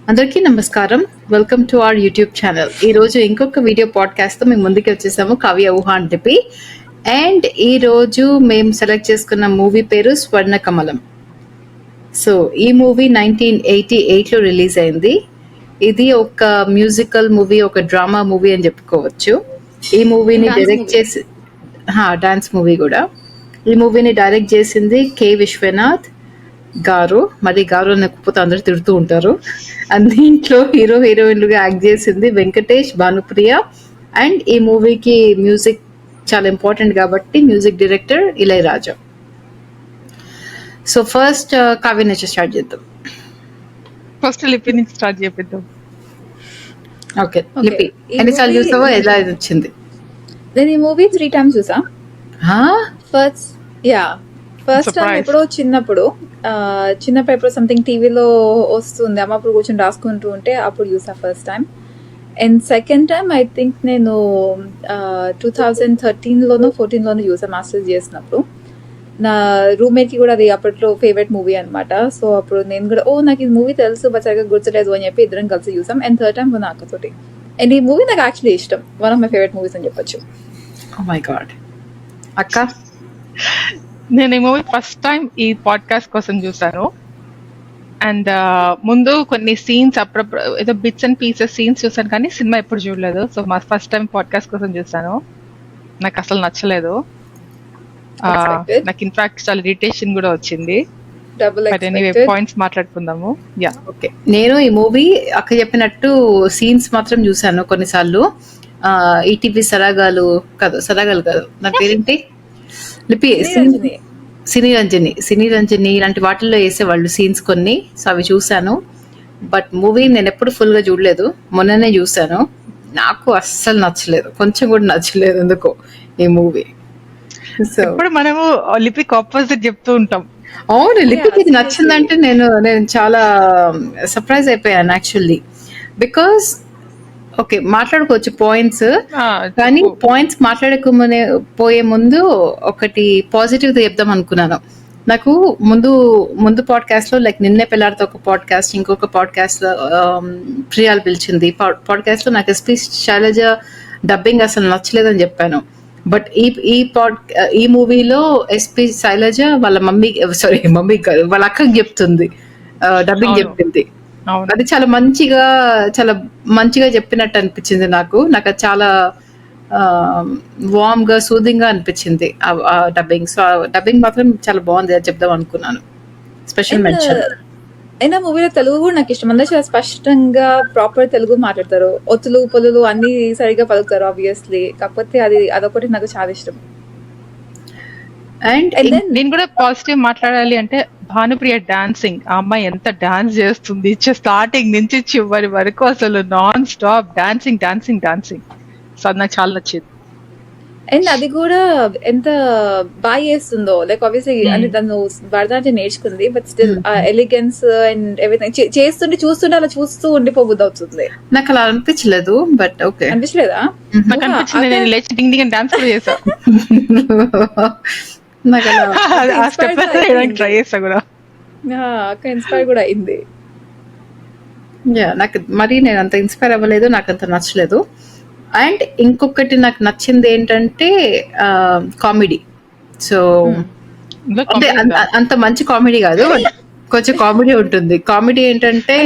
అందరికీ నమస్కారం. Welcome to our YouTube channel. ఈరోజు ఇంకొక వీడియో పాడ్కాస్ట్తో మేము ముందుకు వచ్చేసాము, కావ్య ఊహ అని చెప్పి. అండ్ ఈరోజు మేము సెలెక్ట్ చేసుకున్న మూవీ పేరు స్వర్ణ కమలం. సో ఈ మూవీ 1988లో రిలీజ్ అయింది. ఇది ఒక మ్యూజికల్ మూవీ, ఒక డ్రామా మూవీ అని చెప్పుకోవచ్చు. ఈ మూవీని డైరెక్ట్ చేసి డాన్స్ మూవీ కూడా. ఈ మూవీని డైరెక్ట్ చేసింది కె విశ్వనాథ్ గారు. మరి గారు అనకపోతే అందరూ తిడుతూ ఉంటారు. అండ్ దీంట్లో హీరో హీరోయిన్లుగా యాక్ట్ చేసింది వెంకటేష్, భానుప్రియ. అండ్ ఈ మూవీకి మ్యూజిక్ చాలా ఇంపార్టెంట్ కాబట్టి music director Ilaiyaraaja. So first Kavya నుంచి స్టార్ట్ చేద్దాం. ఫస్ట్ లిపి నుంచి స్టార్ట్ చేపిద్దాం. ఓకే లిపి, ఎన్నిసార్లు చూసావో, ఎలా వచ్చింది? నేను ఈ మూవీ 3 times చూసా. ఫస్ట్ టైం ఎప్పుడో చిన్నప్పుడు ఎప్పుడో సంథింగ్ టీవీలో వస్తుంది, అమ్మ అప్పుడు కూర్చొని రాసుకుంటూ ఉంటే అప్పుడు చూసా first time. And second time I think నేను 2013లోనో 14లోనో చూసా, మాస్టర్స్ చేసినప్పుడు. నా రూమ్మేట్ కి కూడా అది అప్పట్లో ఫేవరెట్ మూవీ అనమాట. సో అప్పుడు నేను కూడా నాకు ఈ మూవీ తెలుసు బట్ సరిగ్గా గుర్తులేదు అని చెప్పి ఇద్దరం కలిసి చూసాం. అండ్ థర్డ్ టైం నా అక్కతోటి. అండ్ ఈ మూవీ నాకు యాక్చువల్లీ ఇష్టం, one of my favourite movies అని చెప్పొచ్చు. Oh my god. అక్క, నేను ఈ మూవీ ఫస్ట్ టైం ఈ పాడ్కాస్ట్ కోసం చూసాను. అండ్ ముందు కొన్ని సీన్స్ అప్పుడప్పుడు ఏదో బిట్స్ అండ్ పీసెస్ సీన్స్ చూసాను, కానీ సినిమా ఎప్పుడు చూడలేదు. సో మా ఫస్ట్ టైం పాడ్కాస్ట్ కోసం చూసాను. నాకు అసలు నచ్చలేదు. నాకు ఇన్ఫాక్ట్ చాలా ఇరిటేషన్ కూడా వచ్చింది. పాయింట్స్ మాట్లాడుకుందాము. Yeah okay. నేను ఈ మూవీ అక్క చెప్పినట్టు సీన్స్ మాత్రం చూసాను కొన్నిసార్లు. ఈటీవీ సరాగాలు కాదు, నా పేరేంటి, లిపి, సినీ రంజని ఇలాంటి వాటిల్లో వేసేవాళ్ళు సీన్స్ కొన్ని. సో అవి చూసాను. బట్ మూవీ నేను ఎప్పుడు ఫుల్ గా చూడలేదు, మొన్ననే చూసాను. నాకు అస్సలు నచ్చలేదు, కొంచెం కూడా నచ్చలేదు ఎందుకో ఈ మూవీ. సో ఇప్పుడు మనము లిపిక్ ఆపోజిట్ చెప్తూ ఉంటాం. అవును, లిపికి ఇది నచ్చిందంటే నేను చాలా సర్ప్రైజ్ అయిపోయాను యాక్చువల్లీ. బికాస్ ఓకే, మాట్లాడుకోవచ్చు పాయింట్స్, కానీ పాయింట్స్ పోయే ముందు ఒకటి పాజిటివ్ చెప్దాం అనుకున్నాను. నాకు ముందు పాడ్కాస్ట్ లో, లైక్ నిన్నే పిల్లాడితో ఒక పాడ్కాస్ట్, ఇంకొక పాడ్కాస్ట్ లో ప్రియాలు పిలిచింది పాడ్కాస్ట్ లో నాకు ఎస్పీ శైలజ డబ్బింగ్ అసలు నచ్చలేదని చెప్పాను. బట్ ఈ మూవీలో ఎస్పీ శైలజ వాళ్ళ మమ్మీ వాళ్ళ అక్కకి చెప్తుంది, డబ్బింగ్ చెప్పింది. అది చాలా మంచిగా చెప్పినట్టు అనిపించింది నాకు అది చాలా వార్మ్ గా, సూదింగ్ గా అనిపించింది ఆ డబ్బింగ్. సో డబ్బింగ్ మాత్రం చాలా బాగుంది, అది చెప్దాం అనుకున్నాను. Special mention. అయినా మూవీలో తెలుగు కూడా నాకు ఇష్టం. అందరూ చాలా స్పష్టంగా ప్రాపర్ తెలుగు మాట్లాడతారు, ఒత్తులు పొలులు అన్ని సరిగా పలుకుతారు ఆబ్వియస్లీ. కాకపోతే అదొకటి నాకు చాలా ఇష్టం. అండ్ నేను కూడా పాజిటివ్ మాట్లాడాలి అంటే భానుప్రియ డాన్సింగ్. ఆ అమ్మాయి ఎంత డాన్స్ చేస్తుంది, స్టార్టింగ్ నుంచి చివరి వరకు అసలు నాన్ స్టాప్ డాన్సింగ్. సో అది నాకు చాలా నచ్చింది. అండ్ అది కూడా ఎంత బాగా చేస్తుందో, లైక్ ఆబ్వియస్లీ అంటే తను భరతనాట్యం నేర్చుకుంది, but still elegance and everything చేస్తుంటే చూస్తుంటే అలా చూస్తూ ఉండిపోబుద్ది అవుతుంది. నాకు అలా అనిపించలేదు, బట్ ఓకే. అనిపించలేదా? నాకు అనిపించింది, నేను లేచి డింగ్ డింగ్ డాన్స్ కూడా చేసా. ట్రై చేసా కూడా, ఇన్స్పైర్ కూడా అయింది. నాకు మరి నేను అంత ఇన్స్పైర్ అవ్వలేదు, నాకు అంత నచ్చలేదు. అండ్ ఇంకొకటి నాకు నచ్చింది ఏంటంటే కామెడీ. సో అంటే అంత మంచి కామెడీ కాదు, కొంచెం కామెడీ ఉంటుంది. కామెడీ ఏంటంటే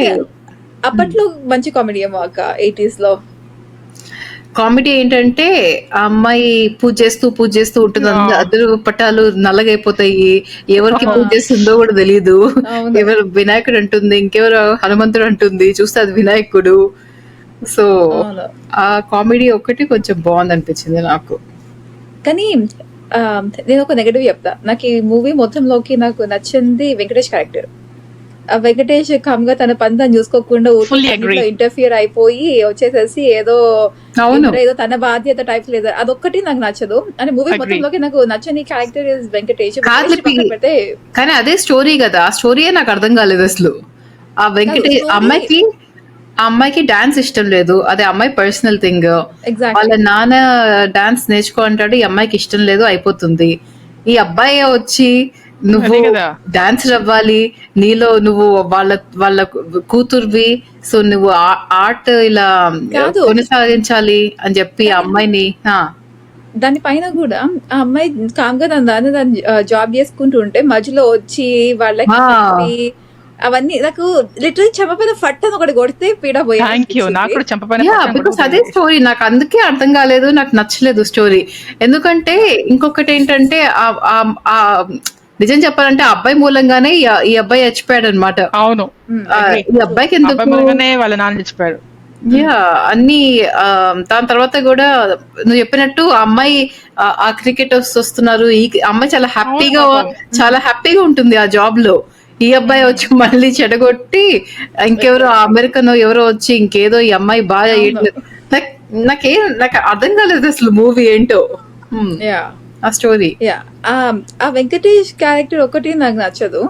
అప్పట్లో మంచి కామెడీ ఏమో అక్క 80s లో. కామెడీ ఏంటంటే ఆ అమ్మాయి పూజ చేస్తూ ఉంటుంది, అందరూ పట్టాలు నల్లగైపోతాయి, ఎవరికి పూజ చేస్తుందో కూడా తెలీదు. ఎవరు వినాయకుడు అంటుంది, ఇంకెవరు హనుమంతుడు అంటుంది, చూస్తే అది వినాయకుడు. సో ఆ కామెడీ ఒకటి కొంచెం బాగుంది అనిపించింది నాకు. కానీ నేను ఒక నెగటివ్ చెప్తా. నాకు ఈ మూవీ మొత్తంలోకి నాకు నచ్చింది వెంకటేష్ క్యారెక్టర్. వెంకటేష్ కమ్గా తన పని తను చూసుకోకుండా ఇంటర్ఫియర్ అయిపోయి వచ్చేసేసి ఏదో తన బాధ్యత టైప్ లేదు, అదొక్కటి నాకు నచ్చదు. అంటే మూవీ మొత్తంలోకి నాకు నచ్చని క్యారెక్టర్ ఇస్ వెంకటేష్. కానీ అదే స్టోరీ కదా, ఆ స్టోరీయే నాకు అర్థం కాలేదు అసలు. ఆ వెంకటేష్ అమ్మాయికి డాన్స్ ఇష్టం లేదు, అదే అమ్మాయి పర్సనల్ థింగ్. వాళ్ళ నాన్న డాన్స్ నేర్చుకో అంటాడు, ఈ అమ్మాయికి ఇష్టం లేదు, అయిపోతుంది. ఈ అబ్బాయి వచ్చి నువ్వు అదే కదా. డాన్సర్ అవ్వాలి, నీలో నువ్వు వాళ్ళ కూతుర్వి, సో నువ్వు ఆర్ట్ ఇలా కాదు. కొనసాగించాలి అని చెప్పి ఆ అమ్మాయిని దానిపైన కూడా ఆ అమ్మాయి కామ్గా దాన్ని జాబ్ చేసుకుంటూ ఉంటే మధ్యలో వచ్చి వాళ్ళకి చెప్పి అవన్నీ నాకు లిటరల్ చెంపపైన ఫట్ అని ఒకటి కొడితే పీడ థ్యాంక్ యూ. నాకు కూడా చంపపైన బికాస్ అదే స్టోరీ నాకు అందుకే అర్థం కాలేదు, నాకు నచ్చలేదు స్టోరీ. ఎందుకంటే ఇంకొకటి ఏంటంటే నిజం చెప్పాలంటే ఆ అబ్బాయి మూలంగానే ఈ అబ్బాయి చచ్చిపోయాడు అనమాట. అవును, ఈ అబ్బాయికి ఎందుకు వాళ్ళ నాన్న చచ్చిపోయాడు. అన్ని దాని తర్వాత కూడా నువ్వు చెప్పినట్టు ఆ అమ్మాయి ఆ క్రికెటర్స్ వస్తున్నారు, ఈ అమ్మాయి చాలా హ్యాపీగా ఉంటుంది ఆ జాబ్ లో. ఈ అబ్బాయి వచ్చి మళ్ళీ చెడగొట్టి ఇంకెవరో అమెరికన్ ఎవరో వచ్చి ఇంకేదో ఈ అమ్మాయి బాగా నాకు అర్థం కాలేదు అసలు మూవీ ఏంటో ఆ స్టోరీ. ఆ వెంకటేష్ క్యారెక్టర్ ఒకటి నాకు నచ్చదు,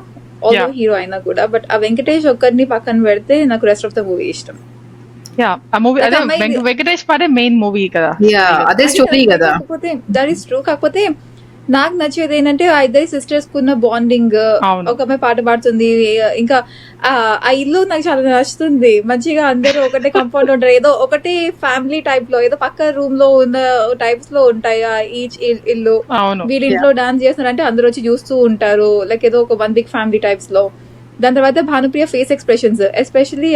హీరో అయినా కూడా. బట్ ఆ వెంకటేష్ ఒక్కరిని పక్కన పెడితే నాకు రెస్ట్ ఆఫ్ ద మూవీ ఇష్టం. వెంకటేష్ పాడే మెయిన్ మూవీ కదా, అదే స్టోరీ కదా. That is true. కాకపోతే నాకు నచ్చేది ఏంటంటే ఆ ఇద్దరి సిస్టర్స్ కున్న బాండింగ్. ఒక అమ్మాయి పాట పాడుతుంది, ఇంకా ఆ ఇల్లు నాకు చాలా నచ్చుతుంది. మంచిగా అందరూ ఒకటే కంపౌండ్ లో ఉంటారు, ఏదో ఒకటే ఫ్యామిలీ టైప్ లో, ఏదో పక్క రూమ్ లో ఉన్న టైప్స్ లో ఉంటాయి ఈచ్ ఇల్లు. వీళ్ళ ఇంట్లో డాన్స్ చేస్తున్నారంటే అందరూ వచ్చి చూస్తూ ఉంటారు, లైక్ ఏదో ఒక వన్ బిగ్ ఫ్యామిలీ టైప్స్ లో. దాని తర్వాత భానుప్రియ ఫేస్ ఎక్స్ప్రెషన్స్, ఎస్పెషల్లీ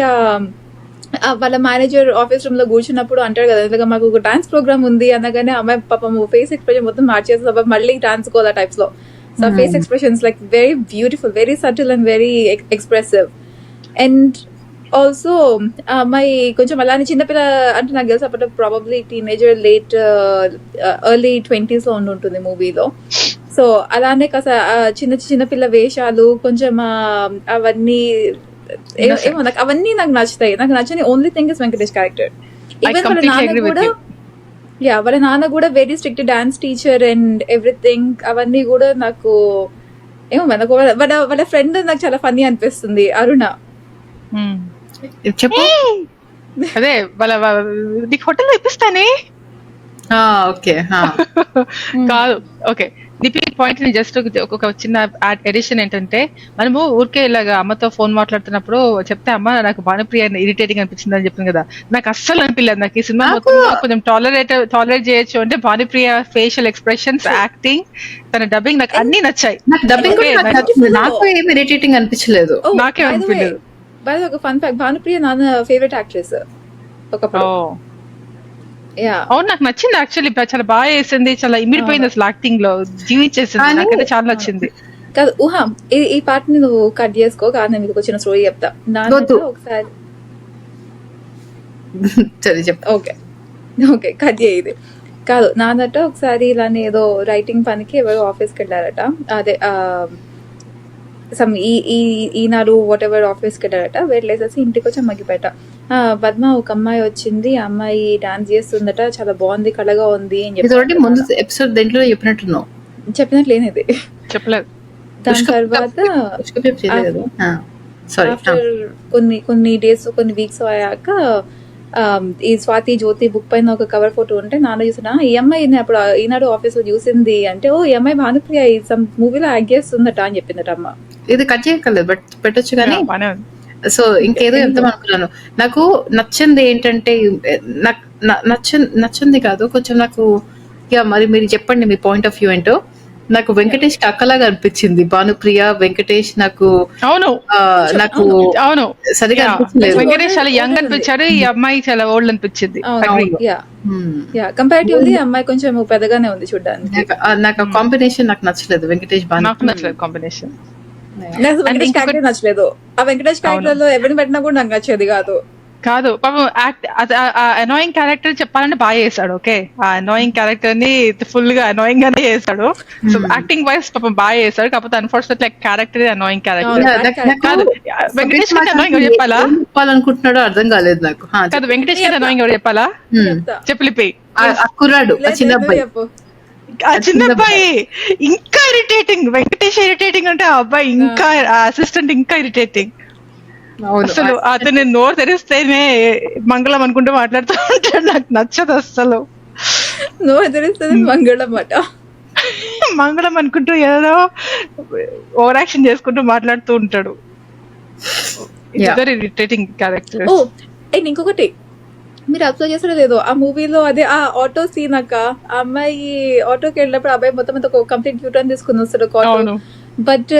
వాళ్ళ మేనేజర్ ఆఫీస్ రూమ్ లో కూర్చున్నప్పుడు అంటాడు కదా, ఇలాగా మాకు ఒక డాన్స్ ప్రోగ్రామ్ ఉంది అనగానే అమ్మాయి పాపం ఫేస్ ఎక్స్ప్రెషన్ మొత్తం మార్చేస్తుంది, మళ్ళీ డాన్స్ కోలా టైప్స్ లో. So face expressions like very beautiful, very subtle and very expressive. And also ఆ అమ్మాయి కొంచెం అలానే చిన్నపిల్ల అంటే నాకు తెలిసి అప్పట్లో probably teenager late early 20s లో ఉంటుంది మూవీలో. సో అలానే కాస్త చిన్నపిల్ల వేషాలు కొంచెం అవన్నీ ఏమో నాకు అవన్నీ నాకు నచ్చుతాయి. నాకు నచ్చని only thing is Venkatesh character. Even వాళ్ళ నాన్న కూడా very strict dance teacher and everything. అవన్నీ కూడా నాకు ఏమో వాళ్ళ ఫ్రెండ్ నాకు చాలా ఫన్నీ అనిపిస్తుంది, అరుణ. చెప్పు. అదే వాళ్ళ నీకు హోటల్లో ఇప్పిస్తానే. ఓకే కాదు, ఓకే దీపి పాయింట్ ని జస్ట్ ఒక చిన్న ఎడిషన్ ఏంటంటే, మనము ఊరికే ఇలాగా అమ్మతో ఫోన్ మాట్లాడుతున్నప్పుడు చెప్తే అమ్మ నాకు భానుప్రియ ఇరిటేటింగ్ అనిపించింది అని చెప్పింది కదా, నాకు అస్సలు అనిపించలేదు. నాకు ఈ సినిమా కొంచెం టాలరేట్ చేయొచ్చు అంటే భానుప్రియ ఫేషియల్ ఎక్స్ప్రెషన్స్, యాక్టింగ్, తన డబ్బింగ్ నాకు అన్ని నచ్చాయి. నాకు ఏమి ఇరిటేటింగ్ అనిపించలేదు, నాకే అనిపించలేదు. ఒక ఫన్ ఫ్యాక్ట్, భానుప్రియ నాన్న ఫేవరెట్ యాక్ట్రెస్ ఒకప్పుడు. అవును, నాకు నచ్చింది యాక్చువల్లీ, చాలా బాగా చేసింది, చాలా ఇమిడిపోయింది అసలు యాక్టింగ్ లో, జీవించేసింది. నాకైతే చాలా నచ్చింది. కాదు ఊహా, ఈ పార్ట్ ని నువ్వు కట్ చేసుకో, కాదు నేను మీకు వచ్చిన స్టోరీ చెప్తా. ఒకసారి ఓకే కట్ చేయది కాదు. నాన్నట ఒకసారి ఇలానే ఏదో రైటింగ్ పనికి ఎవరో ఆఫీస్కి వెళ్ళారట, అదే ఈనాడు వాట్ ఎవర్ ఆఫీస్కి వెళ్ళారట. వెళ్ళేసేసి ఇంటికి వచ్చి అమ్మగిపేట పద్మ ఒక అమ్మాయి వచ్చింది, ఆ అమ్మాయి డాన్స్ చేస్తుందట, చాలా బాగుంది, కళగా ఉంది అని చెప్పినట్లు లేనిది చెప్పలేదు. దాని తర్వాత ఆఫ్టర్ కొన్ని డేస్ కొన్ని వీక్స్ అయ్యాక ఈ స్వాతి జ్యోతి బుక్ పైన ఒక కవర్ ఫోటో ఉంటే నాన్న చూసిన, ఈ అమ్మాయి అప్పుడు ఈనాడు ఆఫీస్ లో చూసింది అంటే, ఓ ఈ అమ్మాయి భానుప్రియ సమ్ మూవీలో యాక్ట్ చేస్తుందట అని చెప్పిందట అమ్మ. ఇది కట్ చేయగలదు బట్ పెట్టొచ్చు కానీ. సో ఇంకేదో చెప్తాం అనుకున్నాను. నాకు నచ్చింది ఏంటంటే, నాకు నచ్చింది కాదు కొంచెం నాకు, మరి మీరు చెప్పండి మీ పాయింట్ ఆఫ్ వ్యూ ఏంటో. నాకు వెంకటేష్ అక్కలాగా అనిపించింది భానుప్రియ, వెంకటేష్ నాకు సరిగా అనిపించలేదు. వెంకటేష్ చాలా యంగ్ అనిపించాడు, ఈ అమ్మాయి చాలా ఓల్డ్ అనిపించింది. కంపారిటివ్లీ అమ్మాయి కొంచెం పెద్దగానే ఉంది చూడడానికి. నాకు కాంబినేషన్ నాకు నచ్చలేదు, వెంకటేష్ నాకు నచ్చలేదు కాంబినేషన్. వెంకటేష్ క్యారెక్టర్ నచ్చలేదు. ఆ వెంకటేష్ క్యారెక్టర్ లో ఎవరిని పెట్టినా కూడా నాకు నచ్చేది కాదు. పాపం అనాయింగ్ క్యారెక్టర్ చెప్పాలంటే బాగా చేశాడు. ఓకే, ఆ అనాయింగ్ క్యారెక్టర్ ని ఫుల్ గా అనాయింగ్ గానే చేశాడు. సో యాక్టింగ్ వైస్ పాపం బాగా చేశాడు. కాకపోతే అన్ఫార్చునేట్లీ క్యారెక్టర్ అనాయింగ్ క్యారెక్టర్. కాదు వెంకటేష్ అనాయింగ్ చెప్పాలా చెప్పాలనుకుంటున్నాడో అర్థం కాలేదు నాకు. కాదు వెంకటేష్ అనాయింగ్ చెప్పాలా చెప్పలిపోయి కుర్రాడు ఆ చిన్న అబ్బాయి ఇంకా ఇరిటేటింగ్. వెంకటేష్ ఇరిటేటింగ్ అంటే ఆ అబ్బాయి ఇంకా అసిస్టెంట్ ఇంకా ఇరిటేటింగ్. అసలు అతను నోరు తెరిస్తేనే మంగళం అనుకుంటూ మాట్లాడుతూ ఉంటాడు, నాకు నచ్చదు అసలు. నోరు తెరిస్తేనే మంగళం అట. మంగళం అనుకుంటూ ఏదో ఓవర్ యాక్షన్ చేసుకుంటూ మాట్లాడుతూ ఉంటాడు. Very irritating character. Oh and ఇంకొకటి మీరు అబ్జర్వ్ చేస్తారో లేదో, ఆ మూవీలో అదే ఆ ఆటో సీన్ అక్క, ఆ అమ్మాయి ఆటోకి వెళ్ళినప్పుడు అబ్బాయి మొత్తం కంప్లీట్ యూటర్న్ తీసుకుని వస్తాడు ఆటో. బట్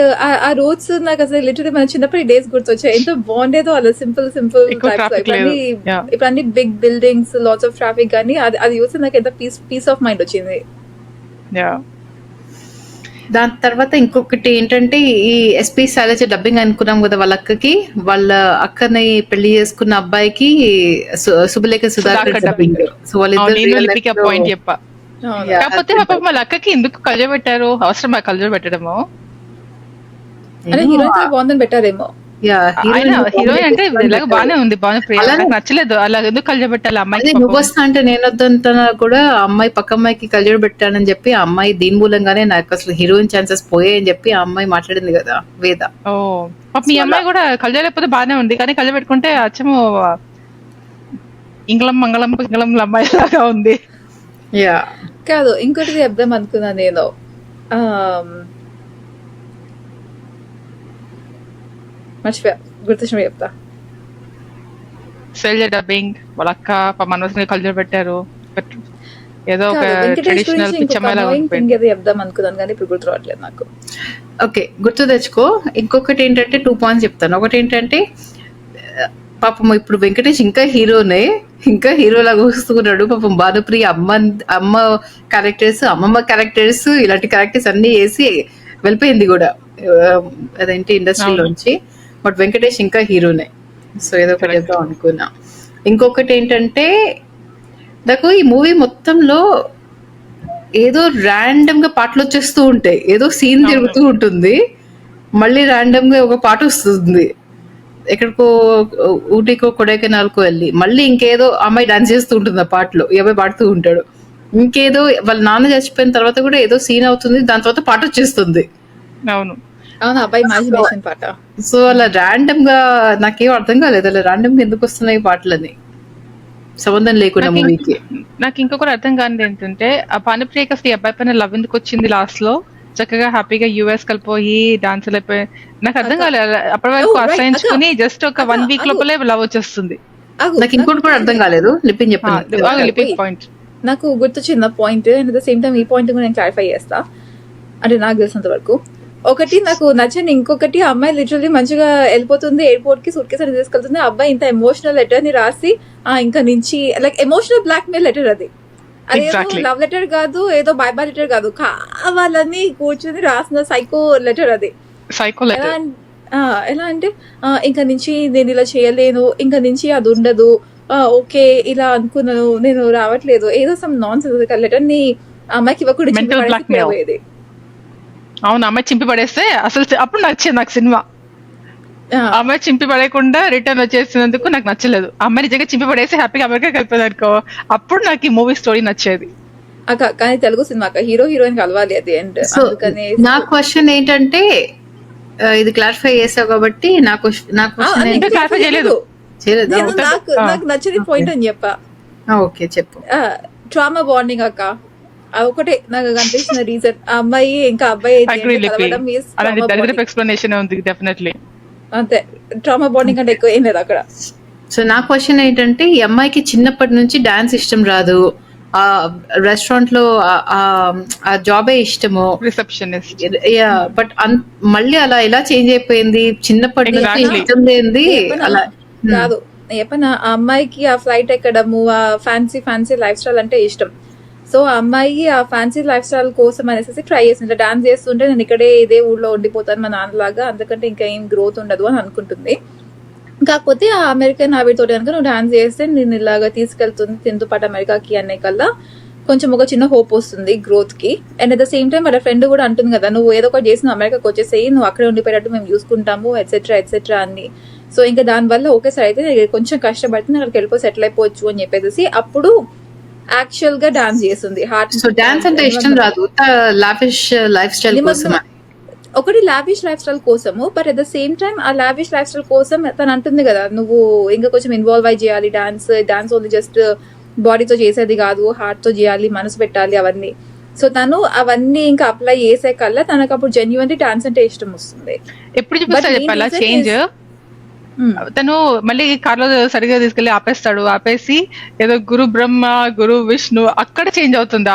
ఆ రోడ్స్ నాకు అసలు లిటరలీ మన చిన్నప్పటి డేస్ గుర్తొచ్చాయి. ఎంతో బాగుండేదో అలా సింపుల్ ఇప్పుడు అన్ని big buildings, lots of traffic, కానీ అది చూస్తే నాకు ఎంత పీస్ ఆఫ్ మైండ్ వచ్చింది. దాని తర్వాత ఇంకొకటి ఏంటంటే, ఈ ఎస్పీ శైలజ డబ్బింగ్ అనుకున్నాం కదా, వాళ్ళ అక్కకి, వాళ్ళ అక్కని పెళ్లి చేసుకున్న అబ్బాయికి శుభలేఖ సుధాకర్ డబ్బింగ్. సో వాళ్ళిద్దరు పాయింట్ చెప్ప. కాకపోతే వాళ్ళ అక్కకి ఎందుకు కలజ పెట్టారు? అవసరం కలజ పెట్టడము? అదే హీరోయిన్ బాగుందని పెట్టారేమో. హీరోయిన్ అంటే బానే ఉంది, నచ్చలేదు. అలా ఎందుకు కలజ పెట్టాలి అమ్మాయి? నువ్వు వస్తా అంటే నేను వద్దంటున్నా కూడా, అమ్మాయి పక్క అమ్మాయికి కలజ పెట్టానని చెప్పి ఆ అమ్మాయి దీని మూలంగానే నాకు అసలు హీరోయిన్ ఛాన్సెస్ పోయాయని చెప్పి ఆ అమ్మాయి మాట్లాడింది కదా వేద. ఓ మీ అమ్మాయి కూడా కలజ లేకపోతే బానే ఉంది, కానీ కలజ పెట్టుకుంటే అచ్చము ఇంగ్లం మంగళం పింగళం అమ్మాయి లాగా ఉంది. కాదు, ఇంకోటి చెప్దాం అనుకున్నా నేను. మర్చిపోయా, గుర్తొచ్చిన చెప్తా. శైలజ డబ్బింగ్, వాళ్ళ అక్క మనోజ్ కల్చర్ పెట్టారు. ఏదో ఒక ట్రెడిషనల్ చెప్దాం అనుకున్నాను కానీ ఇప్పుడు గుర్తు రావట్లేదు నాకు. ఓకే, గుర్తు తెచ్చుకో. ఇంకొకటి ఏంటంటే 2 పాయింట్స్ చెప్తాను. ఒకటి ఏంటంటే, పాపం ఇప్పుడు వెంకటేష్ ఇంకా హీరోనే, ఇంకా హీరోలాగా వస్తున్నాడు. పాపం భానుప్రియ అమ్మ క్యారెక్టర్స్, అమ్మమ్మ క్యారెక్టర్స్, ఇలాంటి క్యారెక్టర్స్ అన్ని వేసి వెళ్ళిపోయింది కూడా అదేంటి ఇండస్ట్రీలోంచి. బట్ వెంకటేష్ ఇంకా హీరోనే. సో ఏదో ఒకటి చెప్తాం అనుకున్నా. ఇంకొకటి ఏంటంటే, నాకు ఈ మూవీ మొత్తంలో ఏదో ర్యాండమ్ గా పాటలు వచ్చేస్తూ ఉంటాయి. ఏదో సీన్ తిరుగుతూ ఉంటుంది, మళ్ళీ ర్యాండమ్ గా ఒక పాట వస్తుంది. ఎక్కడికో ఊటీకో కొడైకెనాల్కో వెళ్ళి మళ్ళీ ఇంకేదో అమ్మాయి డాన్స్ చేస్తూ ఉంటుంది ఆ పాటలో, ఈ అబ్బాయి పాడుతూ ఉంటాడు. ఇంకేదో వాళ్ళ నాన్న చచ్చిపోయిన తర్వాత కూడా ఏదో సీన్ అవుతుంది, దాని తర్వాత పాట వచ్చేస్తుంది. అవును అవును, అబ్బాయి ఇమాజినేషన్ పాట. సో అలా ర్యాండమ్ గా నాకేం అర్థం కాలేదు, అలా ర్యాండమ్ గా ఎందుకు వస్తున్నాయి పాటలని సంబంధం లేకుండా మూవీకి. నాకు ఇంకొకటి అర్థం కానిది ఏంటంటే, ఆ భానుప్రియకి అసలు ఈ అబ్బాయి పైన లవ్ ఎందుకు వచ్చింది లాస్ట్ లో? చక్కగా హ్యాపీగా యూఎస్ కలిపోయి డాన్స్ అయిపోయి, నాకు అర్థం కాలేదు. అప్పటి వరకు అసహించుకుని జస్ట్ ఒక 1 వీక్ లోపలే లవ్ వచ్చేస్తుంది. నాకు ఇంకోటి కూడా అర్థం కాలేదు, లిపిన్ చెప్పండి. లిపిన్ పాయింట్ నాకు గుర్తొచ్చింది point. And the same time ఈ పాయింట్ కూడా నేను క్లారిఫై చేస్తా. అంటే నాకు తెలిసినంత వరకు ఒకటి నాకు నచ్చని, ఇంకొకటి అమ్మాయి లిటరల్లీ మంచిగా వెళ్ళిపోతుంది ఎయిర్పోర్ట్ కి, సూట్ కేసు అని తీసుకెళ్తుంది. అబ్బాయి ఇంత ఎమోషనల్ లెటర్ ని రాసి ఇంకా నుంచి like emotional blackmail letter అది. అదేదో లవ్ లెటర్ కాదు, ఏదో బై బై లెటర్ కాదు, కావాలని కూర్చొని రాసిన సైకో లెటర్ అది. ఎలా అంటే ఇంకా నుంచి నేను ఇలా చేయలేను, ఇంకా నుంచి అది ఉండదు, ఓకే ఇలా అనుకున్నాను, నేను రావట్లేదు, ఏదో సమ్ నాన్ సెన్స్ లెటర్ ని అమ్మాయికి ఇవ్వకూడదు. అవును, అమ్మాయి చింపి పడేస్తే అసలు అప్పుడు నచ్చేది నాకు సినిమా. అమ్మాయి చింపి పడేయకుండా రిటర్న్ వచ్చేసినందుకు నాకు నచ్చలేదు. అమ్మాయి నిజంగా చింపి పడేసి హ్యాపీగా అమెరికా కలిపేది అనుకో, అప్పుడు నాకు ఈ మూవీ స్టోరీ నచ్చేది. కానీ తెలుగు సినిమా హీరో హీరోయిన్ కలవాలి అది. అండ్ నా క్వశ్చన్ ఏంటంటే, ఇది క్లారిఫై చేసావు కాబట్టి నాకు క్లారిఫై చేయలేదు. నాకు నచ్చని పాయింట్ అని చెప్పా. ఓకే చెప్పు. ట్రామా బాండింగ్ అక్క, ఒకటే నాకు కనిపించిన రీజన్. ఆ అమ్మాయి ఇంకా అబ్బాయి అంతే, ట్రామా బాండింగ్ అంటే ఎక్కువ ఏం లేదు అక్కడ. సో నా క్వశ్చన్ ఏంటంటే, ఈ అమ్మాయికి చిన్నప్పటి నుంచి డాన్స్ ఇష్టం రాదు, ఆ రెస్టారెంట్ లో ఆ జాబే ఇష్టము, రిసెప్షనిస్ట్. బట్ మళ్ళీ అలా ఎలా చేంజ్ అయిపోయింది? చిన్నప్పటి నుంచి ఇష్టం లేనిది అలా కాదు. చెప్పనా, ఆ అమ్మాయికి ఆ ఫ్లైట్ ఎక్కడము, ఆ ఫ్యాన్సీ లైఫ్ స్టైల్ అంటే ఇష్టం. సో ఆ అమ్మాయి ఆ ఫ్యాన్సీ లైఫ్ స్టైల్ కోసం అనేసి ట్రై చేసింది. డాన్స్ చేస్తుంటే నేను ఇక్కడే ఇదే ఊళ్ళో ఉండిపోతాను మా నాన్నలాగా, అందుకంటే ఇంకా ఏం గ్రోత్ ఉండదు అని అనుకుంటుంది. కాకపోతే ఆ అమెరికన్ హ్యాబిట్ తోటి కనుక నువ్వు డాన్స్ చేస్తే నేను ఇలాగా తీసుకెళ్తుంది తింటూ పాటు అమెరికాకి అనే కల్లా కొంచెం ఒక చిన్న హోప్ వస్తుంది గ్రోత్ కి. And at the same time వాళ్ళ ఫ్రెండ్ కూడా అంటుంది కదా, నువ్వు ఏదో ఒకటి చేసి నువ్వు అమెరికాకి వచ్చేసేయి, నువ్వు అక్కడే ఉండిపోయేటట్టు మేము చూసుకుంటాము ఎట్సెట్రా అని. సో ఇంకా దానివల్ల ఓకే సార్ అయితే కొంచెం కష్టపడితే అక్కడికి వెళ్ళిపోయి సెటిల్ అయిపోవచ్చు అని చెప్పేసి అప్పుడు యాక్చువల్ గా డాన్స్ చేస్తుంది. డాన్స్ అంటే ఇష్టం రాదు, లావిష్ లైఫ్ స్టైల్ కోసం, ఒకటి లావిష్ లైఫ్ స్టైల్ కోసము. But at the same time ఆ లావిష్ లైఫ్ స్టైల్ కోసం తను అంటుంది కదా, నువ్వు ఇంకా కొంచెం ఇన్వాల్వ్ అయి చేయాలి డాన్స్ ఓన్లీ జస్ట్ బాడీతో చేసేది కాదు, హార్ట్ తో చేయాలి, మనసు పెట్టాలి అవన్నీ. సో తను అవన్నీ ఇంకా అప్లై చేసే కల్లా తనకు అప్పుడు జెన్యున్లీ డాన్స్ అంటే ఇష్టం వస్తుంది. ఎప్పుడు చూపిస్తా చెప్పాలా చేంజ్? తను మళ్ళీ కార్లో సరిగా తీసుకెళ్లి ఆపేసి ఏదో గురు బ్రహ్మ గురు విష్ణు అక్కడ చేంజ్ అవుతుంది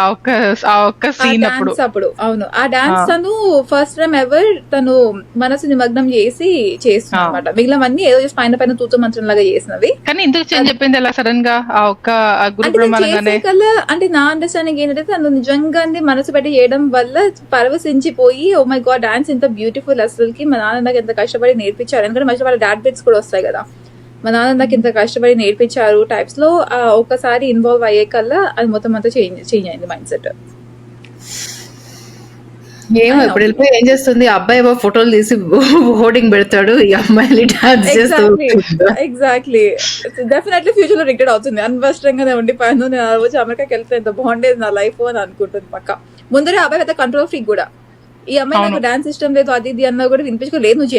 ఆ ఒక్క సీన్ అప్పుడు. అవును, ఆ డాన్స్ తను ఫస్ట్ టైం ఎవర్ తను మనసు నిమగ్నం చేసి చేస్తుంది అనమాట. మిగిలినవన్నీ ఏదో పైన పైన తూతు మంత్రం లాగా చేసినవి. కానీ ఎందుకు చేంజ్ చెప్పింది అలా సడన్ గా ఆ ఒక్క గురు బ్రహ్మ కల్లా? అంటే నా అండర్స్టాండింగ్ ఏంటంటే తను నిజంగా మనసు పెట్టి చేయడం వల్ల పరవశించిపోయి ఓ మై గాడ్ డాన్స్ ఇంత బ్యూటిఫుల్, అసలుకి మా నాన్న నాకు ఎంత కష్టపడి నేర్పించారు. ఎందుకంటే మధ్య వాళ్ళ డాడ్ బిట్స్ వస్తాయి కదా, మా నాన్న నాకు ఇంత కష్టపడి నేర్పించారు టైప్స్ లో ఒక్కసారి ఇన్వాల్వ్ అయ్యే కల్లా అది మొత్తం అంతా చేంజ్ అయింది మైండ్ సెట్. ఏమో ఇప్పుడు వెళ్ళిపోయి ఏం చేస్తుంది, అబ్బాయి ఏమో ఫోటోలు తీసి హోర్డింగ్ పెడతాడు, ఈ అమ్మాయిని డాన్స్ చేస్తూ. ఎగ్జాక్ట్లీ, డెఫినెట్లీ ఫ్యూచర్ లో రిగ్రెట్ అవుతుంది. అనవసరంగా ఉండిపోయాను, నేను ఆ రోజు అమెరికాకి వెళ్తే ఎంత బాగుండేది నా లైఫ్ అని అనుకుంటుంది పక్క. ముందరే అబ్బాయి పెద్ద కంట్రోల్ ఫ్రీక్ కూడా, ఈ అమ్మాయి నాకు డాన్స్ ఇష్టం లేదు అది ఇది అన్నా కూడా వినిపించుకోలేదు, నువ్వు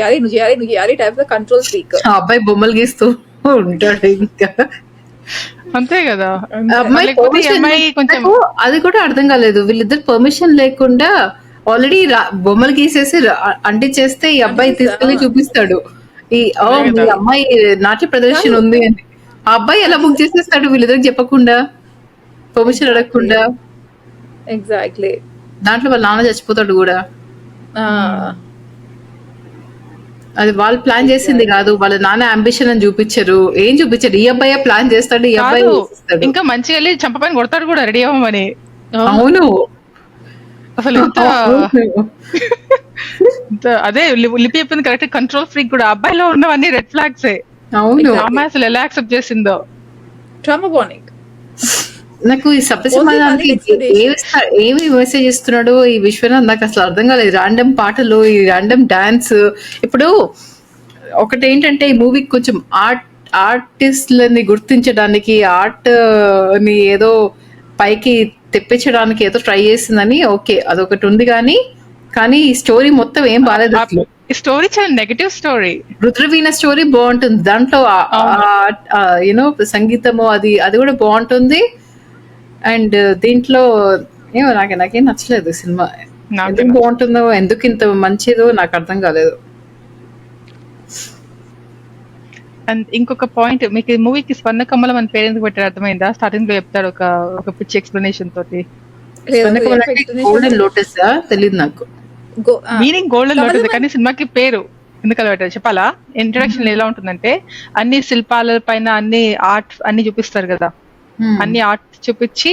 చేయాలి టైప్ లో కంట్రోల్ ఫ్రీక్. అబ్బాయి బొమ్మలు గీస్తూ ఉంటాడు ఇంకా. అంతే కదా. అమ్మాయి కొంచెం అది కూడా అర్థం కాలేదు, వీళ్ళిద్దరు పర్మిషన్ లేకుండా ఆల్రెడీ బొమ్మలు గీసేసి అంటించేస్తే ఈ అబ్బాయి తీసుకెళ్లి చూపిస్తాడు, ఈ మీ అమ్మాయి నాట్య ప్రదర్శన ఉంది అని. ఆ అబ్బాయి ఎలా బుక్ చేసేస్తాడు వీళ్ళిద్దరికి చెప్పకుండా, పర్మిషన్ అడగకుండా. ఎగ్జాక్ట్లీ, దాంట్లో వాళ్ళ నాన్న చచ్చిపోతాడు కూడా. అది వాళ్ళు ప్లాన్ చేసింది కాదు, వాళ్ళ నాన్న అంబిషన్ అని చూపించారు. ఏం చూపించారు, ఈ అబ్బాయి ప్లాన్ చేస్తాడు, ఈ అబ్బాయి ఇంకా మంచిగా వెళ్ళి చంపపైన కొడతాడు కూడా రెడీ అవ్వమని. అవును, అసలు అదే లిపి చెప్పింది కరెక్ట్, కంట్రోల్ ఫ్రీక్ కూడా. అబ్బాయిలో ఉన్నవన్నీ రెడ్ ఫ్లాగ్స్. అవును, అమ్మాయి అసలు ఎలా యాక్సెప్ట్ చేసిందో. నాకు ఈ సభ్యసమాధానానికి ఏమి మెసేజ్ ఇస్తున్నాడో ఈ విశ్వనాథ్ నాకు అసలు అర్థం కాలేదు. ర్యాండమ్ పాటలు, ఈ ర్యాండమ్ డాన్స్. ఇప్పుడు ఒకటి ఏంటంటే ఈ మూవీకి కొంచెం ఆర్టిస్ట్లని గుర్తించడానికి, ఆర్ట్ ని ఏదో పైకి తెప్పించడానికి ఏదో ట్రై చేసిందని, ఓకే అదొకటి ఉంది. కానీ ఈ స్టోరీ మొత్తం ఏం బాగాలేదు అసలు. స్టోరీ చాలా నెగటివ్ స్టోరీ. రుద్రవీణ స్టోరీ బాగుంటుంది, దాంట్లో యూనో సంగీతము అది కూడా బాగుంటుంది. అండ్ దీంట్లో ఏమో నాకేం నచ్చలేదు సినిమా. ఎందుకు బాగుంటుందో, ఎందుకు ఇంత మంచిదో నాకు అర్థం కాలేదు. అండ్ ఇంకొక పాయింట్, మీకు ఈ మూవీకి స్వర్ణ కమలం అని పేరు ఎందుకు పెట్టారు అర్థమైందా? స్టార్టింగ్ లో చెప్తాడు ఒక పిచ్చి ఎక్స్ప్లెనేషన్ తోటి. గోల్డెన్ లోటస్ తెలియదు నాకు మీనింగ్. గోల్డెన్ లోటస్ కానీ సినిమాకి పేరు ఎందుకు అలా పెట్టారు చెప్పాలా? ఇంట్రడక్షన్ ఎలా ఉంటుందంటే అన్ని శిల్పాల పైన అన్ని ఆర్ట్ అన్ని చూపిస్తారు కదా, అన్ని ఆర్ట్ చూపించి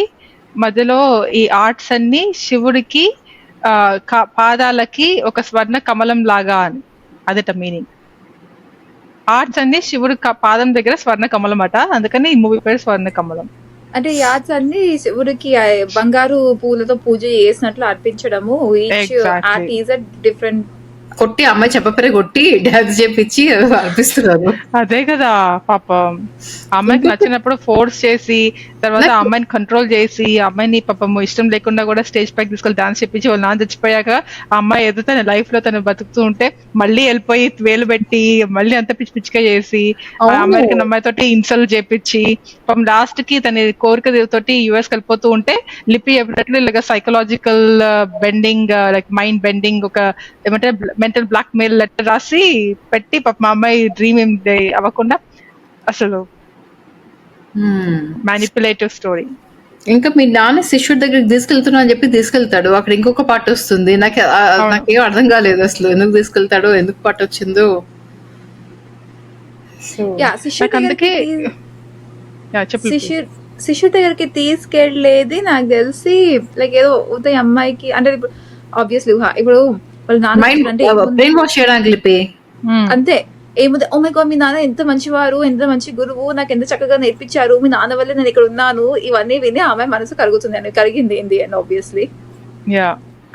మధ్యలో ఈ ఆర్ట్స్ అన్ని శివుడికి పాదాలకి ఒక స్వర్ణ కమలం లాగా అని, అదట మీనింగ్. ఆర్ట్స్ అన్ని శివుడి పాదం దగ్గర స్వర్ణ కమలం అట, అందుకని ఈ మూవీ పేరు స్వర్ణ కమలం. అంటే ఈ ఆర్ట్స్ అన్ని శివుడికి బంగారు పూలతో పూజ చేసినట్లు అర్పించడము. డిఫరెంట్ కొట్టి అమ్మాయి చెప్పపరే కొట్టి డాన్స్ చేపించి అర్పిస్తున్నారు. అదే కదా పాపం, అమ్మాయికి నచ్చినప్పుడు ఫోర్స్ చేసి తర్వాత అమ్మాయిని కంట్రోల్ చేసి అమ్మాయిని పాపం ఇష్టం లేకుండా కూడా స్టేజ్ పైకి తీసుకెళ్ళి డాన్స్ చేపించి వాళ్ళ నాన్న చచ్చిపోయాక ఆ అమ్మాయి ఏదో తన లైఫ్ లో తను బతుకుతూ ఉంటే మళ్ళీ వెళ్ళిపోయి వేలు పెట్టి మళ్ళీ అంత పిచ్చి పిచ్చిగా చేసి అమెరికన్ అమ్మాయితోటి ఇన్సల్ట్ చేపించి పాపం లాస్ట్ కి తన కోరిక తోటి యుఎస్ వెళ్ళిపోతూ ఉంటే లిపి చెప్పినట్లు ఇలాగ psychological bending, like mind bending, ఒక ఏమంటే మెంటల్ బ్లాక్ మెయిల్ లెటర్ రాసి పెట్టి పాప మా అమ్మాయి డ్రీమ్ ఏం అవ్వకుండా అసలు మ్యానిపులేటివ్ స్టోరీ. ఇంకా మీ నాన్న శిష్యుడి దగ్గరికి తీసుకెళ్తున్నా అని చెప్పి తీసుకెళ్తాడు, అక్కడ ఇంకొక పాట వస్తుంది. నాకేం అర్థం కాలేదు అసలు ఎందుకు తీసుకెళ్తాడో, ఎందుకు పాట వచ్చిందో. శిష్యుడి దగ్గరికి తీసుకెళ్లేది నాకు తెలిసి లైక్ ఏదో ఉదయం అమ్మాయికి అంటే ఇప్పుడు ఆబ్వియస్లీ ఇప్పుడు అంతే ఏముంది, ఓ మై గాడ్ మీ నాన్న ఎంత మంచివారు, ఎంత మంచి గురువు, నాకు ఎంత చక్కగా నేర్పించారు, మీ నాన్న వల్ల నేను ఇక్కడ ఉన్నాను, ఇవన్నీ విని ఆమె మనసు కరిగింది ఏంది అండ్ ఆబ్వియస్లీ.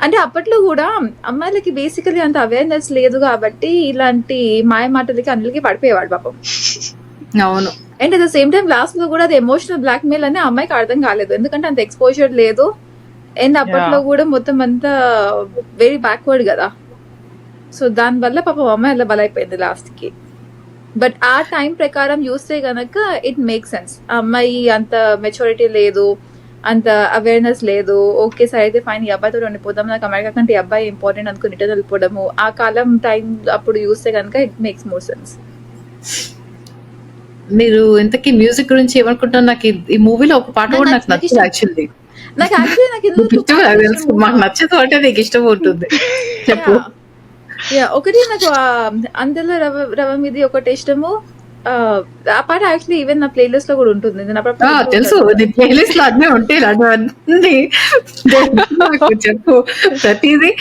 అంటే అప్పట్లో కూడా అమ్మాయిలకి బేసికలీ అంత అవేర్నెస్ లేదు కాబట్టి ఇలాంటి మాయ మాటలకి అన్నిటికీ పడిపోయేవాడు పాపం. అవును. And at the same time last లో కూడా అది ఎమోషనల్ బ్లాక్ మెయిల్ అని అమ్మాయికి అర్థం కాలేదు, ఎందుకంటే అంత ఎక్స్పోజర్ లేదు. అండ్ అప్పట్లో కూడా మొత్తం అంతా వెరీ బ్యాక్వర్డ్ కదా, సో దాని వల్ల పాపం అమ్మాయి అలా బలైపోయింది లాస్ట్ కి. బట్ ఆ టైం ప్రకారం చూస్తే గనక ఇట్ మేక్ సెన్స్. ఆ అమ్మాయి అంత మెచ్యూరిటీ లేదు, అంత అవేర్నెస్ లేదు. ఓకే సరే అయితే ఫైన్, ఈ అబ్బాయితో ఉండిపోదాం, నాకు అమెరికా కంటే ఈ అబ్బాయి ఇంపార్టెంట్ అనుకుని రిటర్న్ వెళ్ళిపోవడము, ఆ కాలం టైం అప్పుడు చూస్తే కనుక ఇట్ మేక్స్ మోర్ సెన్స్. మీరు ఇంతకీ మ్యూజిక్ గురించి ఏమనుకుంటున్నారు? నాకు ఈ మూవీలో ఒక పాట కూడా నాకు నచ్చదు యాక్చువల్లీ. నాకు యాక్చువల్లీ నాకు నీకు ఇష్టం నాకు తెలుసు, మాకు నచ్చదు అంటే నీకు ఇష్టం ఉంటుంది. చెప్పు. ఒకటి నాకు అందరిలో రవ మీది ఒకటి ఇష్టము. ఆ పాట యాక్చువల్లీ ఈవెన్ నా ప్లేలిస్ట్ లో కూడా ఉంటుంది. నేను అప్పుడప్పుడు తెలుసు, నీ ప్లేలిస్ట్ లో అన్నీ ఉంటాయి అన్నీ. చెప్పు, ప్రతిదీ